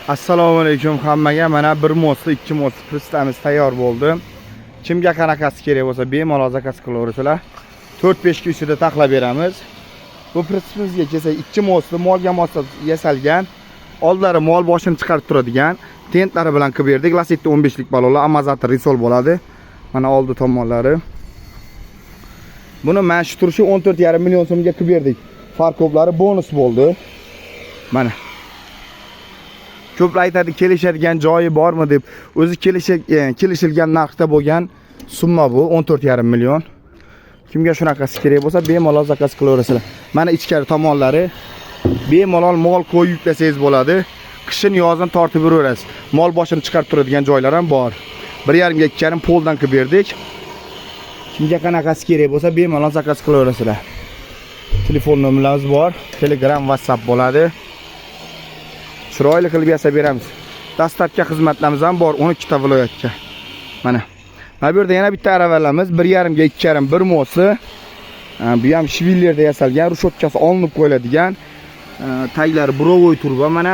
Assalomu alaykum hammaga. Mana bir mosli, ikki mosli pristamiz tayyor bo'ldi. Kimga qanaqasi kerak bo'lsa bemalol zakaz qilaverasizlar. 4-5 kun ichida taxlab beramiz. Bu pristimizga kelsa ikki mosli molga moslab yasalgan, oldlari mol boshini chiqarib turadigan, tentlari bilan qilib berdik. Lasetda 15lik balonlar, amazatr risol bo'ladi. Mana oldi tomonlari. Buni mana shu turishi 14,5 million so'mga qilib berdik. Farkoblari bonus bo'ldi. Mana ko'plar aytadi kelishadigan joyi bormi deb. O'zi kelishilgan narxda bo'lgan summa bu 14,5 million. Kimga shunaqasi kerak bo'lsa bemalol zakaz qilaverasizlar. Mana ichkari tomonlari bemalol mol qo'yib yuklasangiz bo'ladi. Qishin yozin tortib yuraverasiz. Mol boshini chiqarib turadigan joylar ham bor. 1,5 ga 2,5 poldan qilib berdik. Kimga qanaqasi kerak bo'lsa bemalol zakaz qilaverasizlar. Telefon nomerlarimiz bor, Telegram, WhatsApp bo'ladi. Chiroyli qilib yasab beramiz. Dastlabki xizmatlarimiz ham bor 12 ta viloyatga. Mana. Mana bu yerda yana bitta aravalamiz 1,5 ga 2,5 bir mosi. Bu ham shivillerda yasalgan, rushotkasi olinib qo'yiladigan. Taglari brovoy turba mana.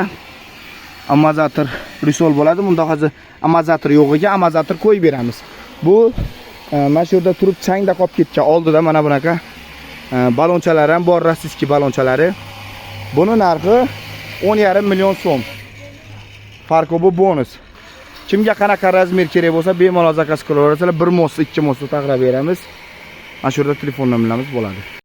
Amazatr risol bo'ladi. Bunda hozir amazatr yo'g'iga amazatr qo'yib beramiz. Bu mana shu yerda turib changda qolib ketgan oldida mana bunaqa balonchalar ham bor, rossiyskiy balonchalari. Buni narxi 10,5 million so'm. Farqi bu bonus. Kimga qanaqa razmer kerak bo'lsa bemalol zakaz qilaverasizlar. Bir mosli, ikki mosli taxlab beramiz. Mana shu yerda telefon nomerlarimiz bo'ladi.